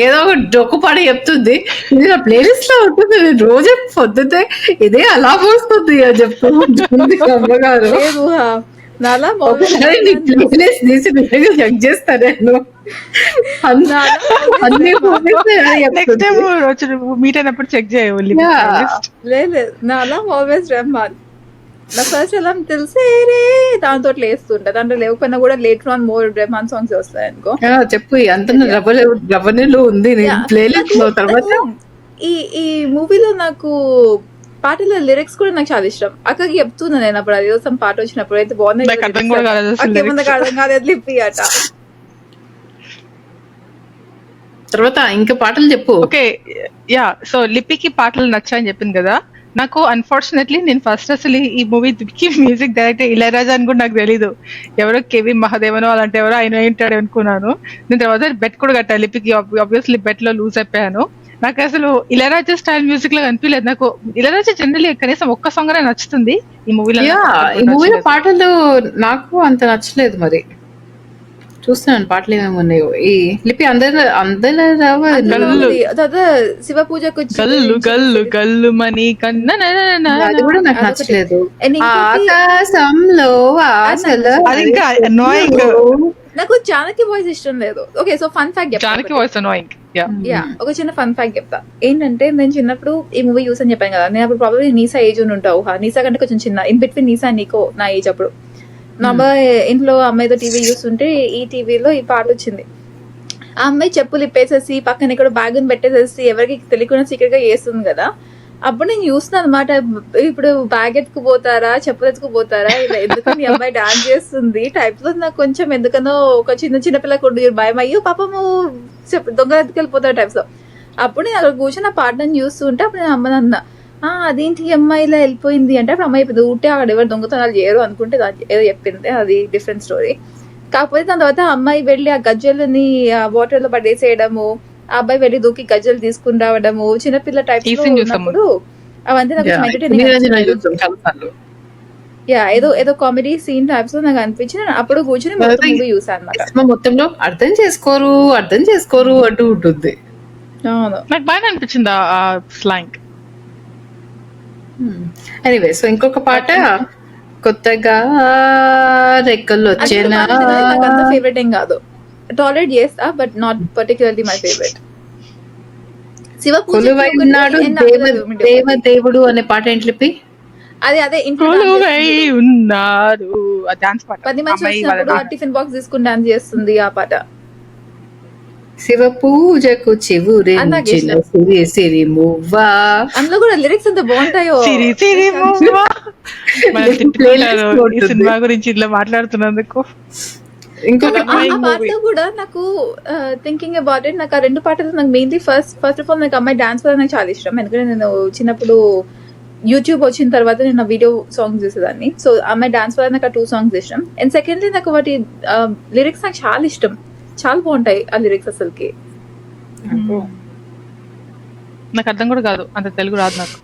ఏదో ఒక డొక్కు పాట చెప్తుంది, ఇది నా ప్లేలిస్ట్ లో ఉంటుంది, నేను రోజే పొద్దుతే ఇదే అలా పోస్తుంది అని చెప్తూ ఉంటుంది అమ్మగారు. లేదు నాలా ఒకసారి నీ ప్లేలిస్ట్ తీసి నిజంగా చెక్ చేస్తా నేను. అన్ని మీట్ అయినప్పుడు చెక్ చేయాలి. లేదు నాలా ఆల్వేస్ రెహమాన్. నా ఫస్ట్ అలా తెలిసే దాంతో వేస్తుంటా, దాంట్లో లేకపోయినా కూడా later on more Rahman songs వస్తాయి అనుకో. చెప్పు, అంత రవణిలో ఉంది ప్లేలిస్ట్ లో. తర్వాత ఈ మూవీలో నాకు పాటల లిరిక్స్ కూడా నాకు చాలా ఇష్టం. అక్కకి చెప్తున్నా నేను అప్పుడు, అది కోసం పాట వచ్చినప్పుడు అయితే బాగున్నాయి, అర్థం కాలేదు లిప్పి అట. తర్వాత ఇంకా పాటలు చెప్పు. ఓకే యా, సో లిపికి పాటలు నచ్చాయని చెప్పింది కదా. నాకు అన్ఫార్చునేట్లీ నేను ఫస్ట్ అసలు ఈ మూవీకి మ్యూజిక్ డైరెక్టర్ ఇళయరాజా అని కూడా నాకు తెలీదు. ఎవరో కేవి మహాదేవనో అలాంటి ఎవరో ఆయన ఉంటాడు అనుకున్నాను. నేను తర్వాత బెట్ కూడా కట్టాను లిపికి. ఆబ్వియస్లీ బెట్ లో లూజ్ అయిపోయాను. నాకు అసలు ఇళయరాజా స్టైల్ మ్యూజిక్ లాగా అనిపించలేదు. నాకు ఇళయరాజా జనరల్లీ కనీసం ఒక్క సాంగ్ అనే నచ్చుతుంది. ఈ మూవీలో పాటలు నాకు అంత నచ్చలేదు. మరి చూస్తున్నాను పాటలు ఏమేమి ఉన్నాయో. ఈ లిపి శివ పూజకు గల్లు గల్లు గల్లు మనీ కన్నా అది కూడా నాకు నచ్చలేదు. ఆకాశంలో అది ఇంకా నాకు జానకి వాయిస్ ఇష్టం లేదు. Okay so fun fact Janaki voice annoying. ఒక చిన్న ఫన్ ఫ్యాక్ట్ చెప్తా. ఏంటంటే నేను చిన్నప్పుడు ఈ మూవీ యూస్ అని చెప్పాను కదా, నేను అప్పుడు ప్రాబ్లీ నీసా ఏజ్ ఉంటావు. నీసా కంటే కొంచెం చిన్న, ఇన్ బిట్వీన్ నీసా నీకో నా ఏజ్. అప్పుడు నా అబ్బాయి ఇంట్లో అమ్మాయితో టీవీ చూస్తుంటే ఈ టీవీలో ఈ పాట వచ్చింది. ఆ అమ్మాయి చెప్పులు ఇప్పేసేసి పక్కన ఇక్కడ బ్యాగ్ పెట్టేసేసి ఎవరికి తెలియకుండా సీక్రెట్ గా వేస్తుంది కదా. అప్పుడు నేను చూస్తున్నాను అనమాట, ఇప్పుడు బ్యాగ్ ఎత్తుకుపోతారా చెప్పులు ఎత్తుకుపోతారా, ఇలా ఎందుకని ఈ అమ్మాయి డాన్స్ చేస్తుంది టైప్ లో నాకు కొంచెం ఎందుకనో ఒక చిన్న పిల్లలకు భయం, అయ్యో పాపము దొంగలు ఎత్తుకెళ్ళిపోతారు టైప్స్ లో. అప్పుడు నేను అక్కడ కూర్చొని ఆ పాటను చూస్తుంటే అప్పుడు నేను అమ్మని అన్నా, అదేంటి అమ్మాయి ఇలా వెళ్ళిపోయింది అంటే, అప్పుడు అమ్మాయి ఊటే అక్కడ ఎవరు దొంగతనాలు చేయరు అనుకుంటే ఏదో చెప్పింది, అది డిఫరెంట్ స్టోరీ. కాకపోతే దాని తర్వాత అమ్మాయి వెళ్ళి ఆ గజ్జలని వాటర్ లో పడేసేయడము, ఆ అబ్బాయి వెళ్ళి దూకి గజ్జలు తీసుకుని రావడము, చిన్నపిల్ల టైప్ ఉన్నప్పుడు అవంతా నాకు ఏదో కామెడీ సీన్ టైప్స్ లో నాకు అనిపించింది. అప్పుడు కూర్చొని మూవీ చూసాను అనమాట. మొత్తంలో అర్థం చేసుకోరు అంటూ ఉంటుంది. నాకు బాగా అనిపించింది ఆ స్లాంగ్. ఎనీవే, సో ఇంకొక పాట కొత్తగా రెక్కలు వచ్చేనా ఫేవరెట్ ఏం కాదు, టాలరేట్ చేస్తా but not particularly my favourite. Shiva కొలువై ఉన్నాడు దేవదేవుడు అనే పాట ఏంటి లిపి? అదే ఉన్నారు 10 మంది వచ్చినప్పుడు టిఫిన్ బాక్స్ తీసుకుని డాన్స్ చేస్తుంది ఆ పాట. శివ పూజకు చివురే సిరి సిరి మువ్వా, అందులో కూడా లిరిక్స్ ఎంత బాగుంటాయో. సినిమా గురించి ఇట్లా మాట్లాడుతున్నందుకు ఇంకొక పాటలో కూడా నాకు థింకింగ్ అబౌట్ ఇట్, నాకు ఆ రెండు పాటలు నాకు మెయిన్లీ ఫస్ట్ ఆఫ్ ఆల్ నాకు అమ్మాయి డాన్స్ వల్ల నాకు చాలా ఇష్టం. ఎందుకంటే నేను చిన్నప్పుడు యూట్యూబ్ వచ్చిన తర్వాత నేను వీడియో సాంగ్స్ చూసేదాన్ని. సో అమ్మాయి డాన్స్ వల్ల నాకు ఆ 2 సాంగ్స్ ఇష్టం. అండ్ సెకండ్లీ నాకు వాటి లిరిక్స్ నాకు చాలా ఇష్టం, చాలా బాగుంటాయి ఆ లిరిక్స్. అసలుకి నాకు అర్థం కూడా కాదు, అంత తెలుగు రాదు నాకు.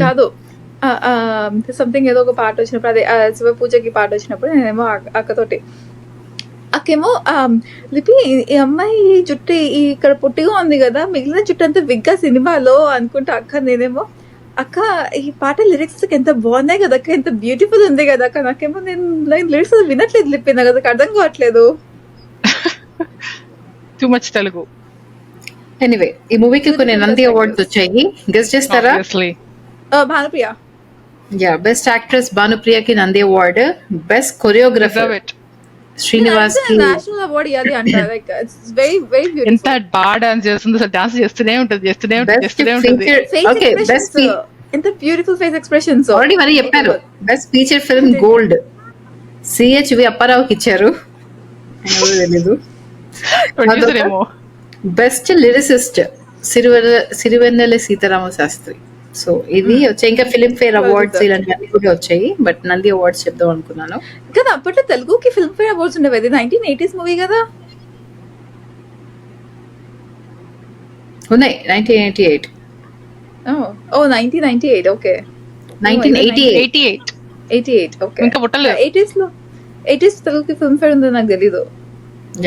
కాదు సంథింగ్ ఏదో ఒక పాట వచ్చినప్పుడు, అదే శివ పూజకి పాట వచ్చినప్పుడు నేనేమో అక్కతోటి, అక్కేమో లిపి ఈ అమ్మాయి జుట్టు ఇక్కడ పుట్టిగా ఉంది కదా, మిగిలిన జుట్టు అంతా విగ్గా సినిమాలో అనుకుంటా. అక్క నేనేమో అక్క ఈ పాట లిరిక్స్ ఎంత బాగున్నాయి కదా అక్క, ఎంత బ్యూటిఫుల్ ఉంది కదా అక్క. నాకేమో నేను లిరిక్స్ వినట్లేదు లిప్పిందా కదా, అర్థం కావట్లేదు. Too much Telugu. ఎనీవే, ఈ మూవీకి కొన్ని నంది అవార్డ్స్ వచ్చాయి, గెస్ చేస్తారా? భానుప్రియ. యా, బెస్ట్ యాక్ట్రెస్ భానుప్రియకి Nandi award. Best choreographer Srinivas కి నేషనల్ అవార్డ్ ఇవ్వాలి అంట. Like it's very very beautiful. ఎంత బాగా డాన్స్ చేస్తుంది, డాన్స్ చేస్తూనే ఉంటుంది. ఓకే, ఎంత బ్యూటిఫుల్ ఫేస్ ఎక్స్ప్రెషన్స్. ఆల్రెడీ మరి చెప్పారు best feature film gold CHV అప్పారావుకి ఇచ్చారు. ఎవరో తెలీదు. ప్రొడ్యూసర్ ఏమో. Best lyricist Sirivennela Seetharama Sastry. So ఇది వచ్చాయి. ఇంకా ఫిల్మ్ ఫేర్ అవార్డ్స్ ఇలాంటివన్నీ కూడా వచ్చాయి. బట్ నంది అవార్డ్స్ చెప్దాం అనుకున్నాను. కదా అప్పట్లో తెలుగుకి ఫిల్మ్ ఫేర్ అవార్డ్స్ ఉండేవి. అది 1980s మూవీ కదా. ఉన్నాయి 1988. ఓ 1998. ఓకే 1988. 88. ఓకే ఇంకా పుట్టలేదు. 80s తెలుగుకి ఫిల్మ్ ఫేర్ ఉందో నాకు తెలీదు.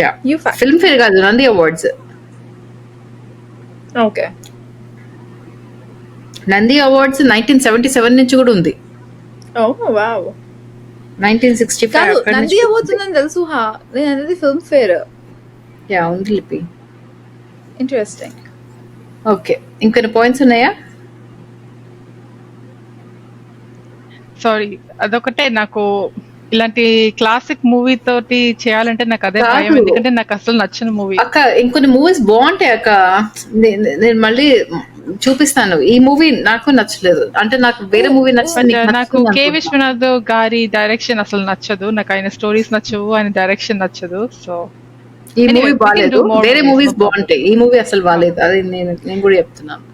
Yeah You fact. Filmfare కాదు Nandi awards. Okay Nandi awards 1977 నుంచి కూడా ఉంది. ఓ వావ్. 1965 కాదు అక్కడి నంది నుంచి అవార్డ్స్ ఉందని తెలుసు. నేను అనేది ఫిల్మ్ ఫేర్. యా ఉంది లిపి. ఇంట్రెస్టింగ్. ఓకే ఇంకొన్ని పాయింట్స్ ఉన్నాయా? సారీ, అదొకటే నాకు ఇలాంటి క్లాసిక్ మూవీ తోటి చేయాలంటే నాకు అదే కాదు. భయం. ఎందుకంటే నాకు అసలు నచ్చిన మూవీ. అక్క ఇంకొన్ని మూవీస్ బాగుంటాయి అక్క. నేను మళ్ళీ చూపిస్తాను. ఈ మూవీ నాకు నచ్చలేదు అంటే నాకు వేరే మూవీ నచ్చింది. నాకు కె విశ్వనాథ్ గారి డైరెక్షన్ అసలు నచ్చదు. నాకు ఆయన స్టోరీస్ నచ్చవు, ఆయన డైరెక్షన్ నచ్చదు. సో ఈ Anyway, మూవీ we can బాగాలేదు. do more వేరే movies, మూవీస్ no problem. బాగుంటాయి. ఈ మూవీ అసలు బాగాలేదు. అది నేను కూడా చెప్తున్నాను.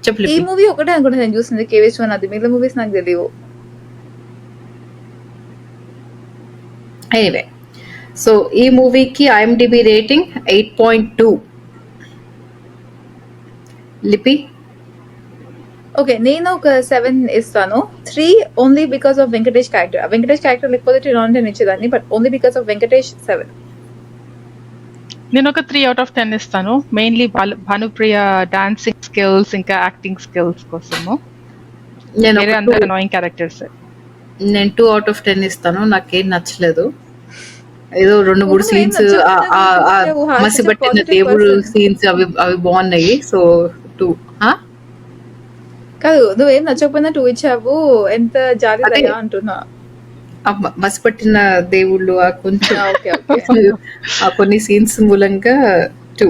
చెప్పు ఈ లిపి. మూవీ ఒకటే అనుకుంటా నేను చూసింది కే విశ్వనాథ్. మిగతా మూవీస్ నాకు తెలియవు. ఎనీవే సో ఈ మూవీకి ఐఎండిబి రేటింగ్ 8.2. లిపి ఓకే నేను ఒక 7 ఇస్తాను. 3 only because of Venkatesh character. Venkatesh character లేకపోతే 10 ఇచ్చేదాన్ని. But only because of Venkatesh 7. నేను ఒక 3 out of 10 ఇస్తాను. మెయిన్లీ భానుప్రియ డాన్సింగ్ స్కిల్స్ ఇంకా యాక్టింగ్ స్కిల్స్ కోసము. నేను వేరే ఒక అందరు అనాయింగ్ క్యారెక్టర్స్. నేను 2 out of 10 ఇస్తాను. నాకేం నచ్చలేదు. ఏదో 2-3 నువ్వేం సీన్స్ నచ్చకపోతే నువ్వు హాస్య మసిపట్టిన positive దేవుడు person. సీన్స్ అవి బాగున్నాయి. సో 2 కాదు నువ్వేం నచ్చకపోయినా 2 ఇచ్చావు. ఎంత జాలి అదే. దయ అంటున్నా. మసిపట్టిన దేవుళ్ళు ఆ కొంచెం ఓకే ఓకే ఆ కొన్ని సీన్స్ మూలంగా 2.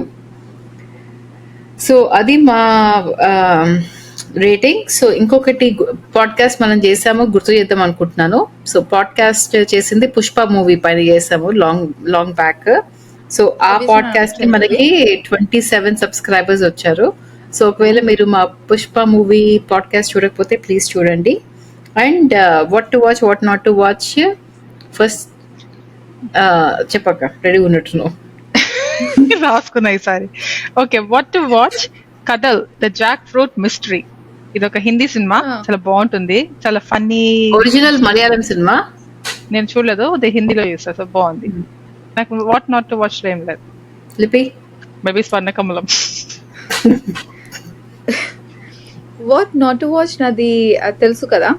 సో అది మా రేటింగ్. సో ఇంకొకటి పాడ్కాస్ట్ మనం చేసాము, గుర్తు చేద్దాం అనుకుంటున్నాను. సో పాడ్కాస్ట్ చేసింది పుష్ప మూవీ పైన చేసాము లాంగ్ బ్యాక్. సో ఆ Obviously పాడ్కాస్ట్ కి నాకు మనకి 27 సబ్స్క్రైబర్స్ వచ్చారు. సో ఒకవేళ మీరు మా పుష్ప మూవీ పాడ్కాస్ట్ చూడకపోతే ప్లీజ్ చూడండి. And what to watch what not to watch first చెప్పక రెడీ ఉన్నట్టున్నావు. రాసుకున్నా ఈసారి. Okay, what to watch Kathal the jackfruit mystery. ఇది ఒక హిందీ సినిమా. చాలా బాగుంటుంది, చాలా ఫన్నీ. Original Malayalam cinema. నేను చూడలేదు, అది హిందీలో చూసా. సో బాగుంది. నాకు వాట్ నాట్ టు వాచ్ ఏం లేదు. లిపి maybe Swarna Kamalam. What not to watch నాది తెలుసు కదా.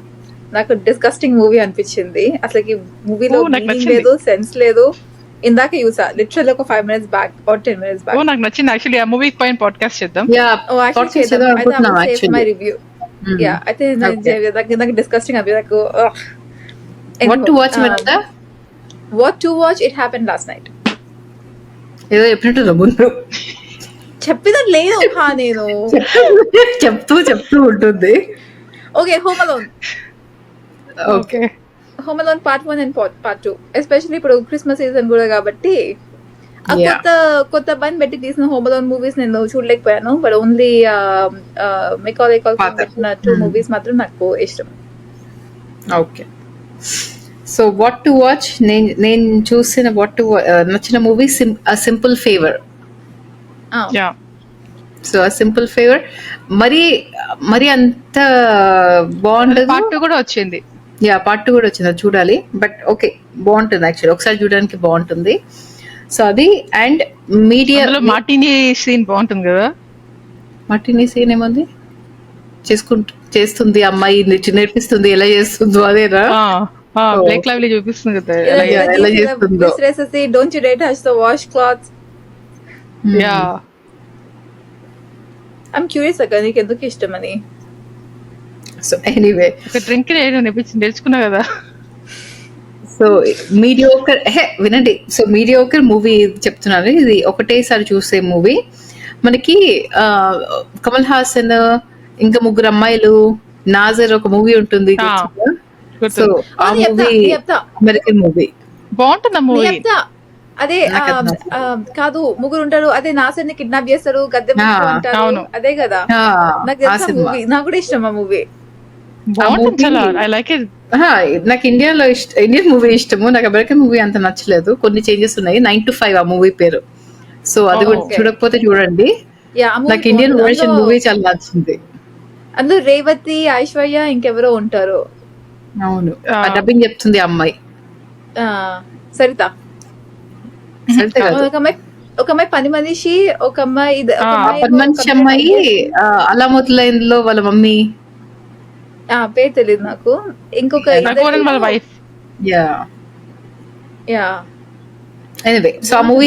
నాకు డిస్గస్టింగ్ మూవీ అనిపించింది. అసలు మూవీలో ఓ, నాకు నచ్చింది. లేదు, సెన్స్ లేదు. ఇందాక చూసా లిటరల్ ఒక 5 minutes బ్యాక్ or 10 minutes ఓ బ్యాక్. నాకు నచ్చింది. యాక్చువల్లీ ఆ మూవీ పైన పాడ్కాస్ట్ చేద్దాం. యా పాడ్కాస్ట్ చేద్దాం అనుకుంటున్నాం మై యాక్చువల్లీ. రివ్యూ. యా అయితే నాకు డిస్గస్టింగ్ అవి నాకు. వాట్ టు వాచ్ మీద what to watch it happen last night. ఏదో చెప్పినట్టు ముందు చెప్పినది లేదు నేను. చెప్తూ ఉంటుంది. Okay home alone. Okay home alone part 1 and part 2. Especially ఇప్పుడు క్రిస్మస్ సీజన్ కూడా కాబట్టి ఆ Yeah. కొత్త బండ్ పెట్టి తీసిన హోమ్ అలోన్ మూవీస్ నేను చూడలేకపోయాను. బట్ ఓన్లీ మెకాలే కల్కిన్ పెట్టిన 2 మూవీస్ మాత్రం నాకు ఇష్టం. Okay so what to watch నేను చూసిన నచ్చిన movie simple favour. Yeah, so ఆ సింపుల్ ఫేవర్ మరి అంత బాగుండదు. పార్ట్ 2 కూడా వచ్చింది. యా పార్ట్ 2 కూడా వచ్చింది, అది చూడాలి. బట్ ఓకే బాగుంటుంది యాక్చువల్లీ, ఒకసారి చూడడానికి బాగుంటుంది. సో అది అండ్ మీడియా అందులో మార్టినీ సీన్ బాగుంటుంది కదా. మట్టిని సీన్ ఏముంది చేస్తుంది అమ్మాయి నేర్పిస్తుంది ఎలా చేస్తుందో అదేనా? బ్లేక్ లవ్లీ చూపిస్తుంది కదా ఎలా చేస్తుందో. Don't you dare touch the wash cloth. Yeah. I'm curious అక్క నీకు ఎందుకు ఇష్టం అని. సో ఎనీవే ఒక డ్రింక్ నేర్చుకున్నా కదా. సో మీడియోకర్ వినండి. సో మీడియోకర్ మూవీ చెప్తున్నాను. ఇది ఒకటేసారి చూసే మూవీ. మనకి కమల్ హాసన్ ఇంకా ముగ్గురు అమ్మాయిలు, నాజర్ ఒక మూవీ ఉంటుంది ఆ, గుర్తుందా? సో గుర్తుంది. ఆ నేను చెప్తా మూవీ నేను చెప్తా అమెరికన్ మూవీ. బాగుంటుంది ఆ నేను మూవీ. చెప్తా అదే నాకు అది నచ్చలేదు. కాదు ముగ్గురు ఉంటారు, అదే నాసర్ని కిడ్నాప్ చేస్తారు, గద్దె ముక్కు ఆ, అంటారు, అవును. అదే కదా. ఆ, నాకు ఆ తెలుసా సినిమా. మూవీ, నాకు కూడా ఇష్టం ఆ మూవీ. బాగుంటుంది movie- చాలా. I like it. ఆహా, నాకు ఇండియన్ మూవీ ఇష్టము, నాకు అమెరికన్ మూవీ అంత నచ్చలేదు. కొన్ని చేంజెస్ ఉన్నాయి. 9 to 5 ఆ మూవీ పేరు. సో అది కూడా Okay. చూడకపోతే చూడండి. యా ఆ మూవీ నాకు ఇండియన్ బాగుంటుంది. వర్షన్ మూవీ చాలా నచ్చింది. అందులో రేవతి, ఐశ్వర్య ఇంకెవరో ఉంటారు. అవును, ఆ. ఆ డబ్బింగ్ చెప్తుంది ఆ అమ్మాయి. ఆ, సరిత. సరితే కాదు, ఒక అమ్మాయి పని మనిషి, ఒక అమ్మాయి ఆ, పని మనిషి అమ్మాయి అలా మొదలైన్ లో వాళ్ళ మమ్మీ. పేరు తెలియదు నాకు. ఇంకొక రఘువరన్ వాళ్ళ wife. Yeah, yeah anyway so ఆ మూవీ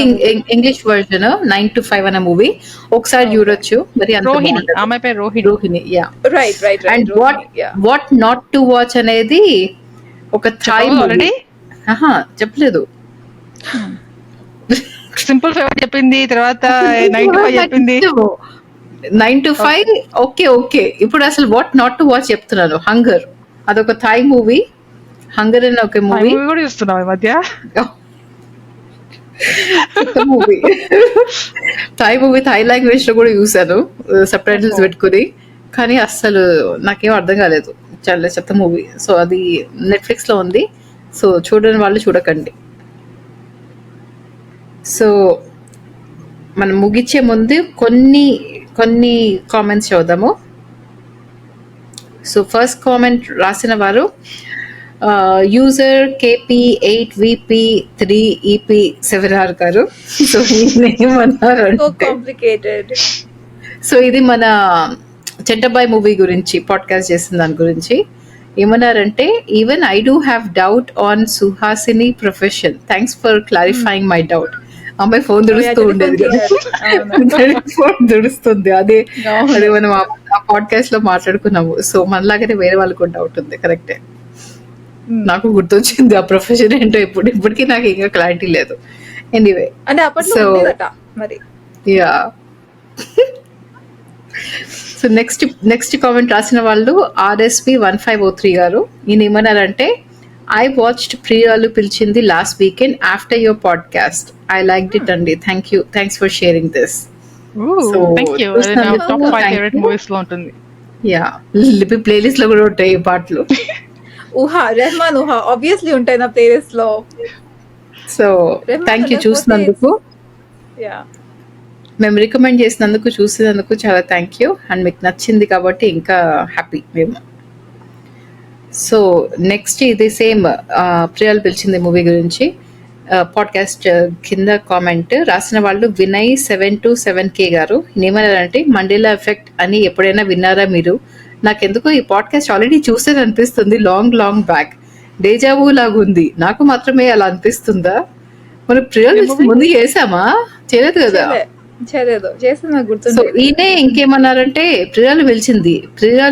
ఇంగ్లీష్ వర్జన్ 9 to 5 అనే మూవీ ఒకసారి చూడొచ్చు. మరి అంత రోహిణి, బాగుంటది. ఆమె పేరు Rohini. Rohini, yeah. Right right and right. What not to watch అనేది ఒక థాయ్ ఆల్రెడీ చెప్పలేదు. సింపుల్ ఫేవర్ చెప్పింది, తర్వాత 9 to 5 చెప్పింది. 9 to 5 ఓకే. ఇప్పుడు అసలు వాట్ నాట్ టు వాచ్ చెప్తున్నాను. హంగర్, అదొక థాయ్ మూవీ. హంగర్ అనే ఒక ఆ మూవీ మూవీ కూడా చూస్తున్నాం ఈ మధ్య. Movie Thai movie, Thai language లో కూడా చూసాను సబ్ టైటిల్స్ పెట్టుకుని. కానీ అస్సలు నాకేం అర్థం కాలేదు. చాలా చెత్త మూవీ. సో అది నెట్ఫ్లిక్స్ లో ఉంది. సో చూడని వాళ్ళు చూడకండి. సో మనం ముగించే ముందు కొన్ని కామెంట్స్ చూద్దాము. సో ఫస్ట్ కామెంట్ రాసిన వారు యూజర్ KP8VP3EP7R గారు. సో ఏమన్నారు, కాంప్లికేటెడ్. సో ఇది మన చెడ్డబాయ్ మూవీ గురించి పాడ్కాస్ట్ చేసిన దాని గురించి ఏమన్నారంటే, even I do have doubt on Suhasini profession. Thanks for clarifying my doubt. అమ్మాయి ఫోన్ దుడుస్తూ ఉండేది కదా, ఫోన్ దుడుస్తుంది. అదే మనం ఆ పాడ్కాస్ట్ లో మాట్లాడుకున్నాము. సో మనలాగానే వేరే వాళ్ళకు డౌట్ ఉంది. కరెక్టే, నాకు గుర్తొచ్చింది ఆ ప్రొఫెషన్ ఏంటో. ఇప్పటికీ నాకు ఇంకా క్లారిటీ లేదు. ఎనీవే, అంటే అప్పట్లో So- ఉండేదట మరి. యా. సో నెక్స్ట్ కామెంట్ రాసిన వాళ్ళు RSP1503 గారు. ఈయన ఏమన్నారంటే, I watched Priyalu Pilichindi last weekend after your podcast. I like it అండి. Thanks for sharing this. So, thank you. అది నా చూసినందుకు top 5 thank favourite you. Movies లో ఉంటుంది. యా, లిపి ప్లేలిస్ట్ లో కూడా ఉంటాయి ఈ పాటలు. రెహమాన్ ఊహా ఆబ్వియస్లీ ఉంటాయి నా ప్లేలిస్ట్ లో. సో థ్యాంక్ యూ చూసినందుకు, యా మేము రికమెండ్ చేసినందుకు, చూసినందుకు చాలా థ్యాంక్ యూ. అండ్ మీకు నచ్చింది కాబట్టి ఇంకా హ్యాపీ మేము. సో నెక్స్ట్ ఇది సేమ్ ప్రియాలు పిలిచింది మూవీ గురించి పాడ్కాస్ట్ కింద కామెంట్ రాసిన వాళ్ళు వినయ్ 727K గారు. ఏమన్నారంటే, మండేలా ఎఫెక్ట్ అని ఎప్పుడైనా విన్నారా మీరు? నాకెందుకో ఈ పాడ్కాస్ట్ ఆల్రెడీ చూసేది అనిపిస్తుంది. లాంగ్ బ్యాక్ డేజావూ లాగుంది. నాకు మాత్రమే అలా అనిపిస్తుందా? మనం ప్రియాలు ముందు చేసామా? చేయలేదు కదా. చేయలేదు, చేస్తే నాకు సో గుర్తుంది. ఈయనే ఇంకేమన్నారంటే, ప్రియాలు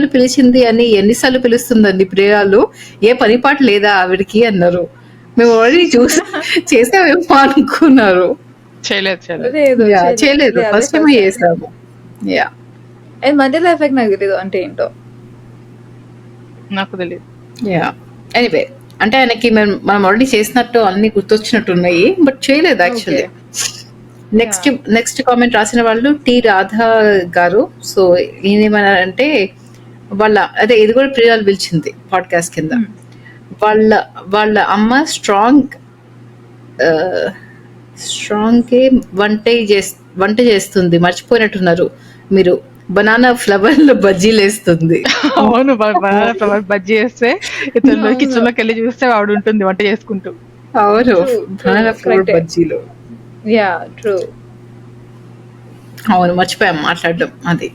పిలిచింది అని ఎన్నిసార్లు పిలుస్తుందండి ప్రియాలు? ఏ పని పాట లేదా ఆవిడికి అన్నారు. మేము ఆల్రెడీ చేసామేమో అనుకున్నారు. చేయలేదు. చేయలేదు, ఫస్ట్ టైం చేసాము. యా, అండ్ మండేలా ఎఫెక్ట్ నాకు తెలియదు అంటే ఏంటో. నాకు తెలియదు. యా. ఎనీవే, అంటే ఆయనకి మనం ఆల్రెడీ చేసినట్టు అన్ని గుర్తొచ్చినట్టు ఉన్నాయి, బట్ చేయలేదు యాక్చువల్లీ. నెక్స్ట్ కామెంట్ రాసిన వాళ్ళు టి రాధా గారు. సో ఈయన ఏమన్నారంటే, అదే ఇది కూడా ప్రియాలు పిలిచింది పాడ్కాస్ట్ కింద. వాళ్ళ అమ్మ స్ట్రాంగ్ వంట చేస్తుంది. మర్చిపోయినట్టున్నారు మీరు. బనానా ఫ్లవర్ లో బజ్జీలు వేస్తుంది. అవును, ఫ్లవర్ బజ్జీ వేస్తే ఇతను కిచెన్ లోకి వెళ్ళి చూస్తే ఆవిడ ఉంటుంది వంట చేసుకుంటూ. అవును, బనానా ఫ్లవర్ బజ్జీలు. Yeah true. అవును, మర్చిపోయాం మాట్లాడడం అది.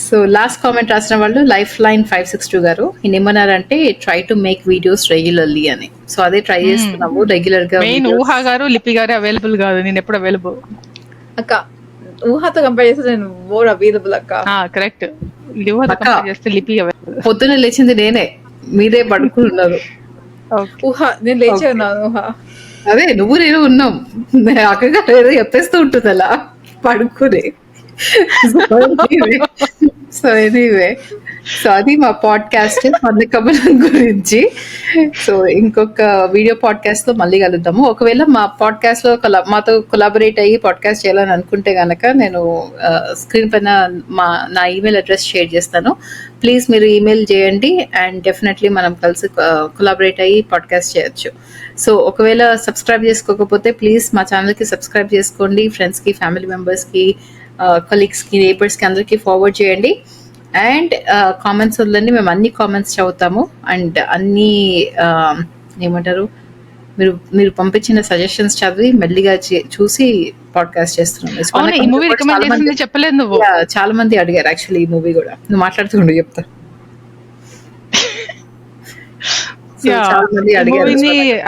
సో లాస్ట్ కామెంట్ రాసిన వాళ్ళు లైఫ్ లైన్ 562 గారు. ఈయన ఏమన్నారంటే, try to make videos regularly అని. సో అదే ట్రై చేస్తున్నాము రెగ్యులర్ గా. మెయిన్ ఊహా గారు, లిపి గారు అవైలబుల్ కాదు. నేను ఎప్పుడు అవైలబుల్ అక్క. ఊహాతో కంపేర్ చేస్తే నేను మోర్ అవైలబుల్ అక్క. కరెక్ట్. ఊహాతో కంపేర్ చేస్తే లిపి అవైలబుల్. పొద్దున్న లేచింది నేనే, మీరే పడుకున్నారు. ఊహా నేను లేచే ఉన్నాను. ఊహా అదే నువ్వు నేను ఉన్నాం. అక్కగా ఏదో చెప్పేస్తూ ఉంటుంది అలా పడుకుని. సో ఎనీవే సో అది మా పాడ్కాస్ట్ స్వర్ణకమలం గురించి. సో ఇంకొక వీడియో పాడ్కాస్ట్ లో మళ్ళీ కలుద్దాము. ఒకవేళ మా పాడ్కాస్ట్ లో మాతో కొలాబరేట్ అయ్యి పాడ్కాస్ట్ చేయాలని అనుకుంటే గనక నేను స్క్రీన్ పైన నా ఈమెయిల్ అడ్రస్ షేర్ చేస్తాను. ప్లీజ్ మీరు ఈమెయిల్ చేయండి అండ్ డెఫినెట్లీ మనం కలిసి కొలాబరేట్ అయ్యి పాడ్కాస్ట్ చేయొచ్చు. సో ఒకవేళ సబ్స్క్రైబ్ చేసుకోకపోతే ప్లీజ్ మా ఛానల్కి సబ్స్క్రైబ్ చేసుకోండి. ఫ్రెండ్స్కి, ఫ్యామిలీ మెంబర్స్కి, కొలీగ్స్కి, నేబర్స్కి అందరికీ ఫార్వర్డ్ చేయండి. అండ్ కామెంట్స్ వదలండి, మేము అన్ని కామెంట్స్ చదువుతాము. అండ్ అన్ని ఏమంటారు, మీరు పంపించిన సజెషన్స్ చదివి మెల్లిగా చూసి పాడ్కాస్ట్ చేస్తున్నాం. చెప్పలేదు నువ్వు. చాలా మంది అడిగారు యాక్చువల్లీ ఈ మూవీ కూడా. నువ్వు మాట్లాడుతుండే చెప్తా. చాలా మంది అడిగారు.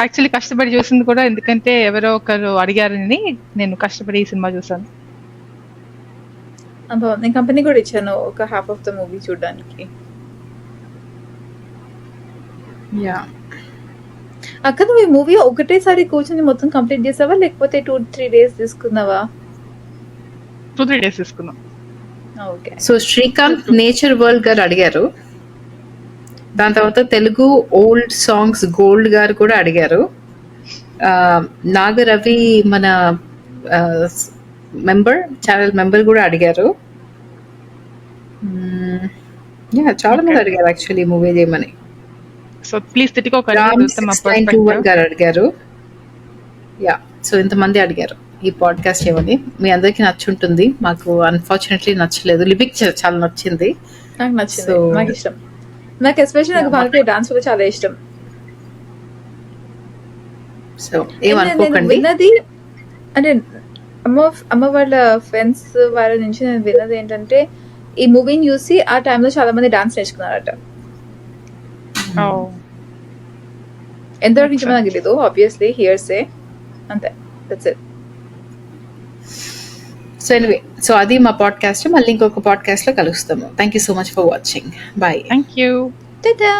యాక్చువల్లీ కష్టపడి చూసింది కూడా ఎందుకంటే ఎవరో ఒకరు అడిగారని నేను కష్టపడి ఈ సినిమా చూసాను. నేను కంపెనీ కూడా ఇచ్చాను ఒక హాఫ్ ఆఫ్ ద మూవీ చూడడానికి. అక్క నువ్వు ఈ మూవీ ఒకటేసారి కూర్చొని మొత్తం కంప్లీట్ చేసావా లేకపోతే 2-3 days తీసుకున్నావా? 2-3 days తీసుకున్నాం. Okay. So Srikanth nature world గారు అడిగారు. దాని తర్వాత తెలుగు ఓల్డ్ సాంగ్స్ గోల్డ్ గారు కూడా అడిగారు. నాగరవి మన ఛానల్ మెంబర్ కూడా అడిగారు. చాలా మంది అడిగారు యాక్చువల్లీ మూవీ చేయమని. సో ప్లీజ్ గారు అడిగారు. సో ఇంతమంది అడిగారు ఈ పాడ్కాస్ట్ చేయమని. మీ అందరికి నచ్చుంటుంది, మాకు అన్ఫార్చునేట్లీ నచ్చలేదు. లిపిక్ చాలా నచ్చింది. నాకు నచ్చింది, నాకు ఇష్టం. నాకు ఎస్పెషల్లీ నాకు భారతీయ డాన్స్ కూడా చాలా ఇష్టం. సో ఏమనుకోకండి. విన్నది అంటే అమ్మ వాళ్ళ ఫ్రెండ్స్ వాళ్ళ నుంచి నేను విన్నది ఏంటంటే ఈ మూవీని చూసి ఆ టైంలో చాలా మంది డాన్స్ నేర్చుకున్నారట. ఎంతవరకు నుంచి మనకు తెలీదు, ఆబ్వియస్లీ హియర్సే, అంతే. That's it. So anyway, so అది మా పాడ్కాస్ట్. మళ్ళీ ఇంకొక పాడ్కాస్ట్ లో కలుస్తాము. Thank you so much for watching. Bye. Thank you. Tata.